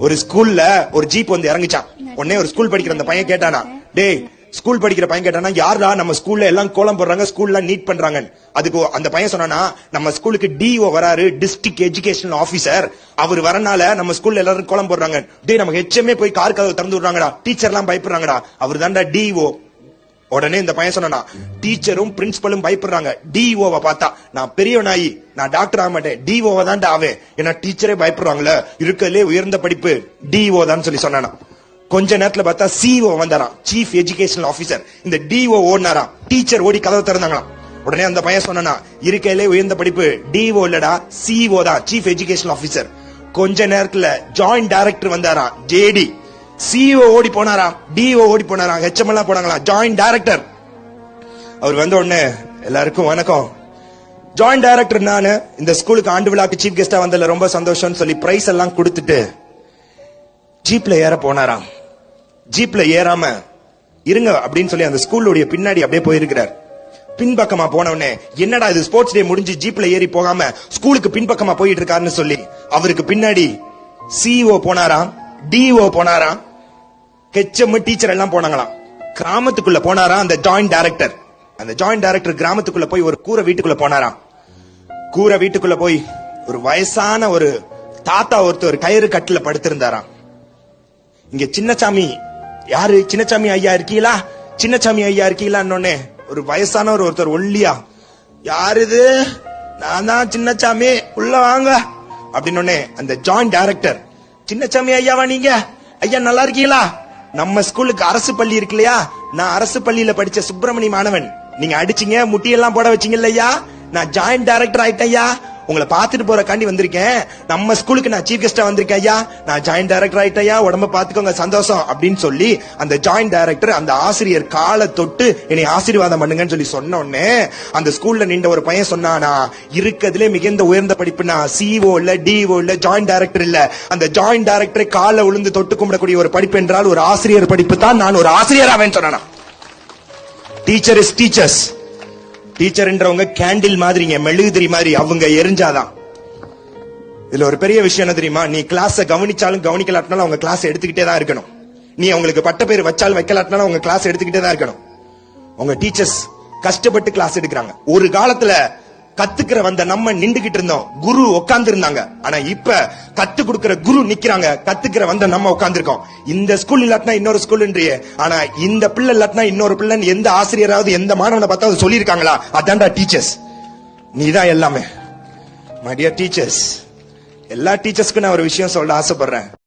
ஒரு ஸ்கூல்ல ஒரு ஜீப் வந்து இறங்குச்சான். உடனே ஒரு ஸ்கூல் படிக்கிற அந்த பையன் கேட்டானா, டேய் ஸ்கூல் படிக்கிற பையன் கேட்டானா, யாரா நம்ம ஸ்கூல்ல எல்லாம் கோலம் போடுறாங்க, ஸ்கூல்ல நீட் பண்றாங்க. அதுக்கு அந்த பையன் சொன்னானா, நம்ம ஸ்கூலுக்கு டிஓ வராரு, டிஸ்ட்ரிக்ட் எஜுகேஷனல் ஆபீசர். அவர் வரனால நம்ம ஸ்கூல்ல எல்லாரும் கோலம் போடுறாங்க. டேய் நம்ம ஹெச்எம்ஏ போய் கார் கதவு திறந்து விடுறாங்கடா, டீச்சர் எல்லாம் பயப்படுறாங்கடா, அவர் தான்டா டிஓ. உடனே இந்த பையன் சொன்னா, டீச்சரும் பிரின்சிபலும் பயப்படுறாங்க டிஓவை பார்த்தா. நான் பெரியவனாயி நான் டாக்டர் ஆக மாட்டேன், டிஓவை தான் ஆவேன். ஏன்னா டீச்சரே பயப்படுறாங்களே, இருக்கலே உயர்ந்த படிப்பு டிஓ தான் சொல்லி சொன்னானா. கொஞ்ச நேரத்துல பார்த்தா சிஓ வந்தாராம், சீஃப் எஜுகேஷனல் ஆபீசர். இந்த டிஓ ஓடினாராம், டீச்சர் ஓடி கதவு திறந்தாங்களாம். உடனே அந்த பையன் சொன்னா, இருக்கலே உயர்ந்த படிப்பு டிஓ இல்லடா, சிஓ தான், சீஃப் எஜுகேஷனல் ஆபீசர். கொஞ்ச நேரத்துல ஜாயிண்ட் டைரக்டர் வந்தாராம், ஜேடி. சிஓ ஓடி போனாராம், டிஓ ஓடி போனாராம், ஹெச்எம் எல்லாம் போனாங்களா, ஜாயிண்ட் டைரக்டர். அவர் வந்த உடனே எல்லாருக்கும் வணக்கம், ஜாயிண்ட் டைரக்டர் நானு, இந்த ஸ்கூலுக்கு ஆண்டு விழாக்கு சீஃப் கெஸ்டா வந்ததுல ரொம்ப சந்தோஷம் சொல்லி பிரைஸ் எல்லாம் கொடுத்துட்டு ஜீப்ல ஏற போனாராம். ஜீப்ல ஏறாம இருங்க அப்படின்னு சொல்லி அந்த ஸ்கூலுடைய பின்னாடி அப்படியே போயிருக்கிறார். பின்பக்கமா போன உடனே, என்னடா இது ஸ்போர்ட்ஸ் டே முடிஞ்சு ஜீப்ல ஏறி போகாம ஸ்கூலுக்கு பின்பக்கமா போயிட்டு இருக்காருன்னு சொல்லி அவருக்கு பின்னாடி சிஓ போனாராம், டிஓ போனாராம், ஹெச்எம் டீச்சர் எல்லாம் போனாங்களாம். கிராமத்துக்குள்ள போனாராம் அந்த ஜாயிண்ட் டைரக்டர். அந்த ஜாயிண்ட் டைரக்டர் கிராமத்துக்குள்ள போய் ஒரு கூரை வீட்டுக்குள்ள போனாராம். கூரை வீட்டுக்குள்ள போய் ஒரு வயசான ஒரு தாத்தா ஒருத்தர் கயிறு கட்டுல படுத்திருந்தாராம். இங்க சின்னசாமி யாரு, சின்னசாமி ஐயா இருக்கீங்களா, சின்னசாமி ஐயா இருக்கீங்களான்னு ஒரு வயசானவர் ஒருத்தர் ஒல்லியா, யாரு இது, நான் தான் சின்னசாமி, உள்ள வாங்க அப்படின்னு அந்த ஜாயிண்ட் டைரக்டர், சின்னசாமி ஐயாவா நீங்க, ஐயா நல்லா இருக்கீங்களா, நம்ம ஸ்கூலுக்கு அரசு பள்ளி இருக்கு இல்லையா, நான் அரசு பள்ளியில படிச்ச சுப்பிரமணி மாணவன், நீங்க அடிச்சீங்க முட்டியெல்லாம் போட வச்சீங்க இல்லையா, நான் ஜாயிண்ட் டைரக்டர் ஆயிட்டேன் ஐயா, உங்களை பாத்துட்டு போறக்காண்டி வந்திருக்கேன், நம்ம ஸ்கூலுக்கு நான் சீஃப் கெஸ்டா வந்திருக்கேன் ஐயா, நான் ஜாயிண்ட் டைரக்டர் ஆயிட்டையா, உடம்ப பாத்துக்கோங்க சந்தோஷம் அப்படின்னு சொல்லி அந்த ஜாயிண்ட் டைரக்டர் அந்த ஆசிரியர் காலை தொட்டு என்னை ஆசீர்வாதம் பண்ணுங்கன்னு சொல்லி சொன்ன உடனே அந்த ஸ்கூல்ல நின்ற ஒரு பையன் சொன்னானா, இருக்கிறதுலே மிகுந்த உயர்ந்த படிப்புனா சிஓ இல்ல, டிஓ இல்ல, ஜாயிண்ட் டைரக்டர் இல்ல, அந்த ஜாயிண்ட் டைரக்டரை காலை விழுந்து தொட்டு கும்பிடக்கூடிய ஒரு படிப்பு என்றால் ஒரு ஆசிரியர் படிப்பு தான், நான் ஒரு ஆசிரியர் ஆவேன் சொன்னானா. Teacher is teachers. டீச்சர்ன்றவங்க கேண்டில் மாதிரிங்க, மெழுகுதிரி மாதிரி, அவங்க எரிஞ்சாதான். இதுல ஒரு பெரிய விஷயம் என்ன தெரியுமா, நீ கிளாஸ கவனிச்சாலும் கவனிக்கலாட்டினாலும் அவங்க கிளாஸ் எடுத்துக்கிட்டே தான் இருக்கணும். நீ அவங்களுக்கு பட்ட பேர் வச்சாலும் வைக்கலாட்டினாலும் அவங்க கிளாஸ் எடுத்துக்கிட்டே தான் இருக்கணும். உங்க டீச்சர்ஸ் கஷ்டப்பட்டு கிளாஸ் எடுக்கிறாங்க. ஒரு காலத்துல கத்துக்கிற வந்த நம்ம நின்றுகிட்டு இருந்தோம், குரு உட்கார்ந்து இருந்தாங்க. ஆனா இப்ப கத்து கொடுக்கிற குரு நிக்கிறாங்க, கத்துக்கிற வந்த நம்ம உட்கார்ந்து இருக்கோம். இந்த ஸ்கூல் இல்லாட்டினா இன்னொரு ஸ்கூல்ன்றியே, ஆனா இந்த பிள்ளை இல்லாட்டினா இன்னொரு பிள்ளைன்னு எந்த ஆசிரியராவது எந்த மாணவனை பார்த்தா சொல்லியிருக்காங்களா? அதான்டா டீச்சர்ஸ், நீதான் எல்லாமே. மை டியர் டீச்சர்ஸ், எல்லா டீச்சர்ஸ்க்கு நான் ஒரு விஷயம் சொல்ல ஆசைப்படுறேன்.